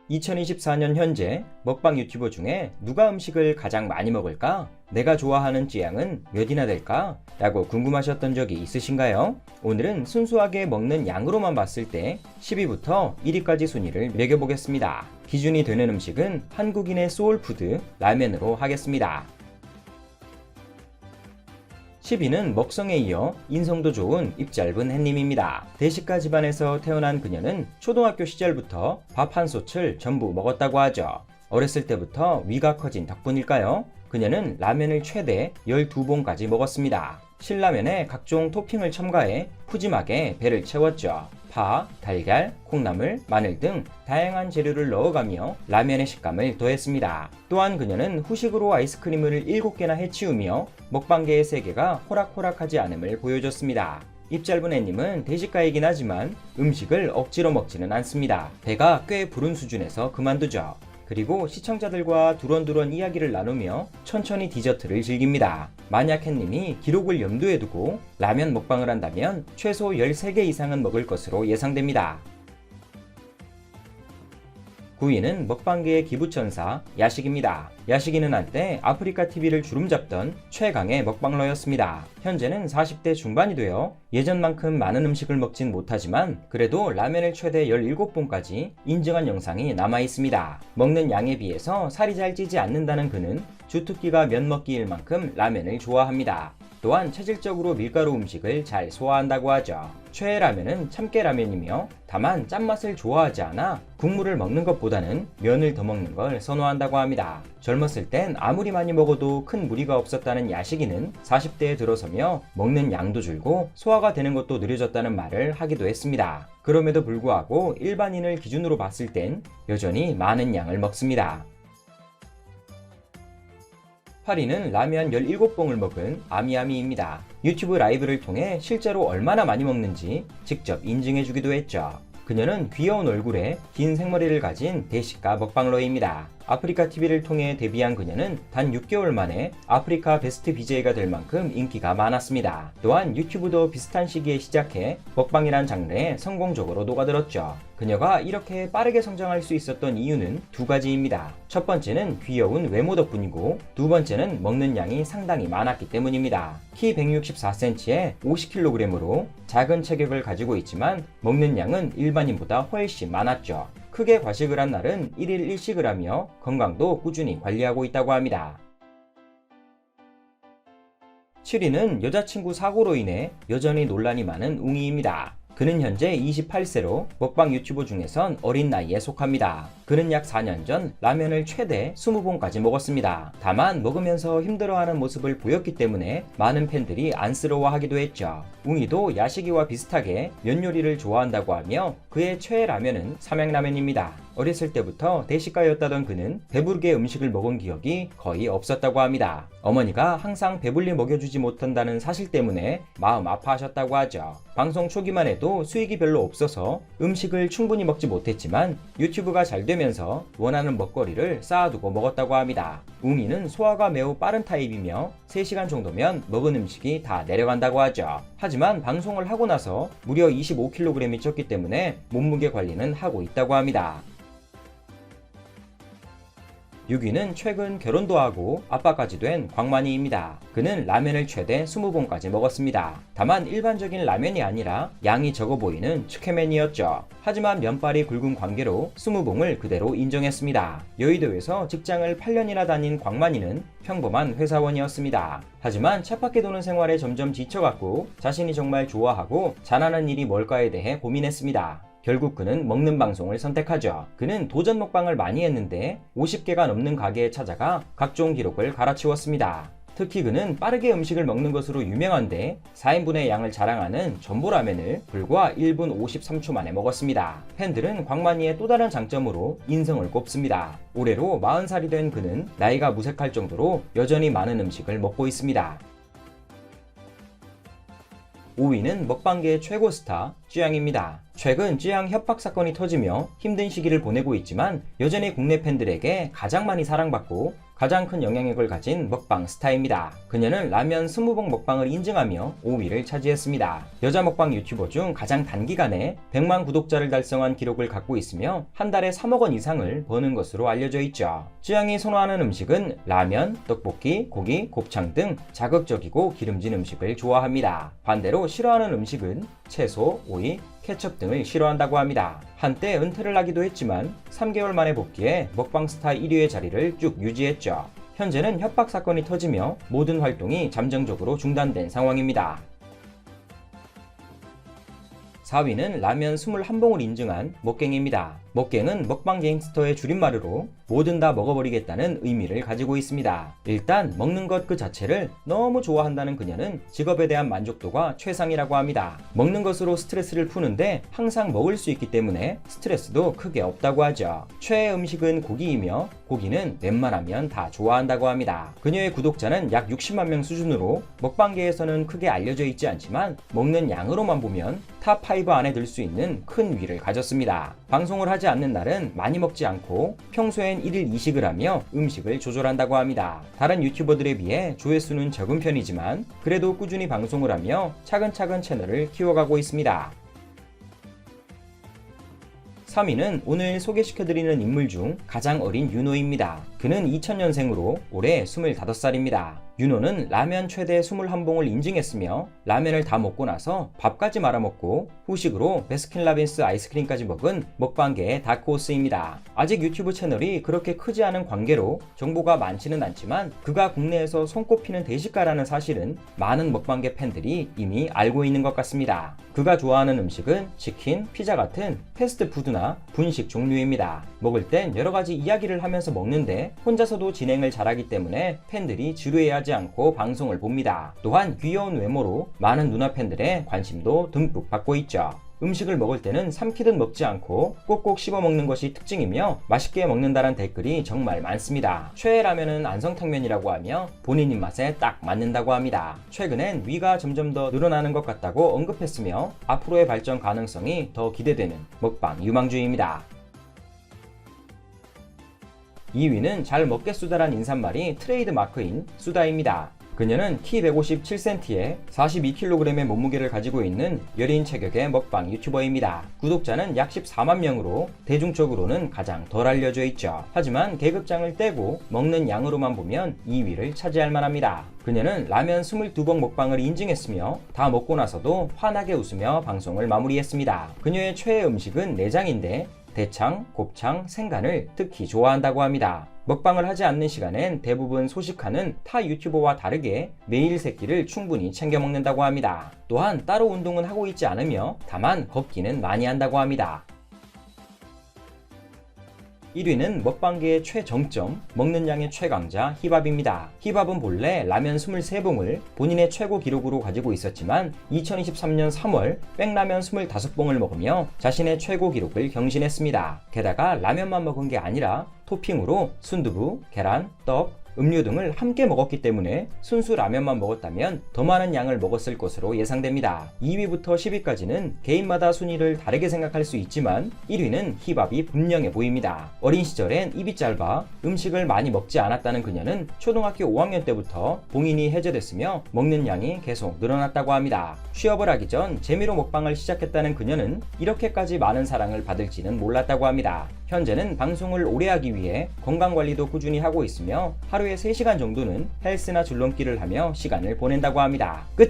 2024년 현재 먹방 유튜버 중에 누가 음식을 가장 많이 먹을까? 내가 좋아하는 찌양은 몇이나 될까? 라고 궁금하셨던 적이 있으신가요? 오늘은 순수하게 먹는 양으로만 봤을 때 10위부터 1위까지 순위를 매겨보겠습니다. 기준이 되는 음식은 한국인의 소울푸드 라면으로 하겠습니다. 10위는 먹성에 이어 인성도 좋은 입 짧은 햇님입니다. 대식가 집안에서 태어난 그녀는 초등학교 시절부터 밥 한 솥을 전부 먹었다고 하죠. 어렸을 때부터 위가 커진 덕분일까요? 그녀는 라면을 최대 12봉까지 먹었습니다. 신라면에 각종 토핑을 첨가해 푸짐하게 배를 채웠죠. 파, 달걀, 콩나물, 마늘 등 다양한 재료를 넣어가며 라면의 식감을 더했습니다. 또한 그녀는 후식으로 아이스크림을 7개나 해치우며 먹방계의 세계가 호락호락하지 않음을 보여줬습니다. 입 짧은 애님은 대식가이긴 하지만 음식을 억지로 먹지는 않습니다. 배가 꽤 부른 수준에서 그만두죠. 그리고 시청자들과 두런두런 이야기를 나누며 천천히 디저트를 즐깁니다. 만약 햇님이 기록을 염두에 두고 라면 먹방을 한다면 최소 13개 이상은 먹을 것으로 예상됩니다. 9위는 먹방계의 기부천사 야식입니다. 야식이는 한때 아프리카TV를 주름잡던 최강의 먹방러였습니다. 현재는 40대 중반이 되어 예전만큼 많은 음식을 먹진 못하지만 그래도 라면을 최대 17봉까지 인증한 영상이 남아있습니다. 먹는 양에 비해서 살이 잘 찌지 않는다는 그는 주특기가 면 먹기일 만큼 라면을 좋아합니다. 또한 체질적으로 밀가루 음식을 잘 소화한다고 하죠. 최애 라면은 참깨라면이며 다만 짠맛을 좋아하지 않아 국물을 먹는 것보다는 면을 더 먹는 걸 선호한다고 합니다. 젊었을 땐 아무리 많이 먹어도 큰 무리가 없었다는 야식이는 40대에 들어서며 먹는 양도 줄고 소화가 되는 것도 느려졌다는 말을 하기도 했습니다. 그럼에도 불구하고 일반인을 기준으로 봤을 땐 여전히 많은 양을 먹습니다. 8위는 라면 17봉을 먹은 아미아미입니다. 유튜브 라이브를 통해 실제로 얼마나 많이 먹는지 직접 인증해주기도 했죠. 그녀는 귀여운 얼굴에 긴 생머리를 가진 대식가 먹방러입니다. 아프리카TV를 통해 데뷔한 그녀는 단 6개월 만에 아프리카 베스트 BJ가 될 만큼 인기가 많았습니다. 또한 유튜브도 비슷한 시기에 시작해 먹방이란 장르에 성공적으로 녹아들었죠. 그녀가 이렇게 빠르게 성장할 수 있었던 이유는 두 가지입니다. 첫 번째는 귀여운 외모 덕분이고 두 번째는 먹는 양이 상당히 많았기 때문입니다. 키 164cm에 50kg으로 작은 체격을 가지고 있지만 먹는 양은 일반인보다 훨씬 많았죠. 크게 과식을 한 날은 1일 1식을 하며 건강도 꾸준히 관리하고 있다고 합니다. 7위는 여자친구 사고로 인해 여전히 논란이 많은 웅이입니다. 그는 현재 28세로 먹방 유튜버 중에선 어린 나이에 속합니다. 그는 약 4년 전 라면을 최대 20봉까지 먹었습니다. 다만 먹으면서 힘들어하는 모습을 보였기 때문에 많은 팬들이 안쓰러워하기도 했죠. 웅이도 야식이와 비슷하게 면 요리를 좋아한다고 하며 그의 최애 라면은 삼양라면입니다. 어렸을 때부터 대식가였다던 그는 배부르게 음식을 먹은 기억이 거의 없었다고 합니다. 어머니가 항상 배불리 먹여주지 못한다는 사실 때문에 마음 아파하셨다고 하죠. 방송 초기만 해도 수익이 별로 없어서 음식을 충분히 먹지 못했지만 유튜브가 잘 되면서 원하는 먹거리를 쌓아두고 먹었다고 합니다. 웅이는 소화가 매우 빠른 타입이며 3시간 정도면 먹은 음식이 다 내려간다고 하죠. 하지만 방송을 하고 나서 무려 25kg이 쪘기 때문에 몸무게 관리는 하고 있다고 합니다. 6위는 최근 결혼도 하고 아빠까지 된 광만이입니다. 그는 라면을 최대 20봉까지 먹었습니다. 다만 일반적인 라면이 아니라 양이 적어 보이는 츠케맨이었죠. 하지만 면발이 굵은 관계로 20봉을 그대로 인정했습니다. 여의도에서 직장을 8년이나 다닌 광만이는 평범한 회사원이었습니다. 하지만 쳇바퀴 도는 생활에 점점 지쳐갔고 자신이 정말 좋아하고 잘하는 일이 뭘까에 대해 고민했습니다. 결국 그는 먹는 방송을 선택하죠. 그는 도전 먹방을 많이 했는데 50개가 넘는 가게에 찾아가 각종 기록을 갈아치웠습니다. 특히 그는 빠르게 음식을 먹는 것으로 유명한데 4인분의 양을 자랑하는 전보라면을 불과 1분 53초 만에 먹었습니다. 팬들은 광만이의 또 다른 장점으로 인성을 꼽습니다. 올해로 40살이 된 그는 나이가 무색할 정도로 여전히 많은 음식을 먹고 있습니다. 5위는 먹방계의 최고 스타 쯔양입니다. 최근 쯔양 협박 사건이 터지며 힘든 시기를 보내고 있지만 여전히 국내 팬들에게 가장 많이 사랑받고 가장 큰 영향력을 가진 먹방 스타입니다. 그녀는 라면 20봉 먹방을 인증하며 5위를 차지했습니다. 여자 먹방 유튜버 중 가장 단기간에 100만 구독자를 달성한 기록을 갖고 있으며 한 달에 3억 원 이상을 버는 것으로 알려져 있죠. 쯔양이 선호하는 음식은 라면, 떡볶이, 고기, 곱창 등 자극적이고 기름진 음식을 좋아합니다. 반대로 싫어하는 음식은 채소, 오이, 케첩 등을 싫어한다고 합니다. 한때 은퇴를 하기도 했지만 3개월 만에 복귀해 먹방 스타 1위의 자리를 쭉 유지했죠. 현재는 협박 사건이 터지며 모든 활동이 잠정적으로 중단된 상황입니다. 4위는 라면 21봉을 인증한 먹갱입니다. 먹갱은 먹방 갱스터의 줄임말으로 뭐든 다 먹어버리겠다는 의미를 가지고 있습니다. 일단 먹는 것 그 자체를 너무 좋아한다는 그녀는 직업에 대한 만족도가 최상이라고 합니다. 먹는 것으로 스트레스를 푸는데 항상 먹을 수 있기 때문에 스트레스도 크게 없다고 하죠. 최애 음식은 고기이며 고기는 웬만하면 다 좋아한다고 합니다. 그녀의 구독자는 약 60만 명 수준으로 먹방계에서는 크게 알려져 있지 않지만 먹는 양으로만 보면 탑5 안에 들 수 있는 큰 위를 가졌습니다. 방송을 하지 않는 날은 많이 먹지 않고 평소엔 1일 2식을 하며 음식을 조절한다고 합니다. 다른 유튜버들에 비해 조회수는 적은 편이지만 그래도 꾸준히 방송을 하며 차근차근 채널을 키워가고 있습니다. 3위는 오늘 소개시켜드리는 인물 중 가장 어린 윤호입니다. 그는 2000년생으로 올해 25살입니다. 윤호는 라면 최대 21봉을 인증했으며 라면을 다 먹고 나서 밥까지 말아먹고 후식으로 베스킨라빈스 아이스크림까지 먹은 먹방계의 다크호스입니다. 아직 유튜브 채널이 그렇게 크지 않은 관계로 정보가 많지는 않지만 그가 국내에서 손꼽히는 대식가라는 사실은 많은 먹방계 팬들이 이미 알고 있는 것 같습니다. 그가 좋아하는 음식은 치킨, 피자 같은 패스트푸드나 분식 종류입니다. 먹을 땐 여러가지 이야기를 하면서 먹는데 혼자서도 진행을 잘하기 때문에 팬들이 지루해하지 않고 방송을 봅니다. 또한 귀여운 외모로 많은 누나 팬들의 관심도 듬뿍 받고 있죠. 음식을 먹을 때는 삼키듯 먹지 않고 꼭꼭 씹어 먹는 것이 특징이며 맛있게 먹는다는 댓글이 정말 많습니다. 최애 라면은 안성탕면이라고 하며 본인 입맛에 딱 맞는다고 합니다. 최근엔 위가 점점 더 늘어나는 것 같다고 언급했으며 앞으로의 발전 가능성이 더 기대되는 먹방 유망주입니다. 2위는 잘 먹겠수다란 인사말이 트레이드 마크인 수다입니다. 그녀는 키 157cm에 42kg의 몸무게를 가지고 있는 여린 체격의 먹방 유튜버입니다. 구독자는 약 14만 명으로 대중적으로는 가장 덜 알려져 있죠. 하지만 계급장을 떼고 먹는 양으로만 보면 2위를 차지할 만합니다. 그녀는 라면 22봉 먹방을 인증했으며 다 먹고 나서도 환하게 웃으며 방송을 마무리했습니다. 그녀의 최애 음식은 내장인데 대창, 곱창, 생간을 특히 좋아한다고 합니다. 먹방을 하지 않는 시간엔 대부분 소식하는 타 유튜버와 다르게 매일 세 끼를 충분히 챙겨 먹는다고 합니다. 또한 따로 운동은 하고 있지 않으며 다만 걷기는 많이 한다고 합니다. 1위는 먹방계의 최정점, 먹는 양의 최강자 힙합입니다. 힙합은 본래 라면 23봉을 본인의 최고 기록으로 가지고 있었지만 2023년 3월 백라면 25봉을 먹으며 자신의 최고 기록을 경신했습니다. 게다가 라면만 먹은 게 아니라 토핑으로 순두부, 계란, 떡, 음료 등을 함께 먹었기 때문에 순수 라면만 먹었다면 더 많은 양을 먹었을 것으로 예상됩니다. 2위부터 10위까지는 개인마다 순위를 다르게 생각할 수 있지만 1위는 힙합이 분명해 보입니다. 어린 시절엔 입이 짧아 음식을 많이 먹지 않았다는 그녀는 초등학교 5학년 때부터 봉인이 해제됐으며 먹는 양이 계속 늘어났다고 합니다. 취업을 하기 전 재미로 먹방을 시작했다는 그녀는 이렇게까지 많은 사랑을 받을지는 몰랐다고 합니다. 현재는 방송을 오래 하기 위해 건강관리도 꾸준히 하고 있으며 하루에 3시간 정도는 헬스나 줄넘기를 하며 시간을 보낸다고 합니다. 끝!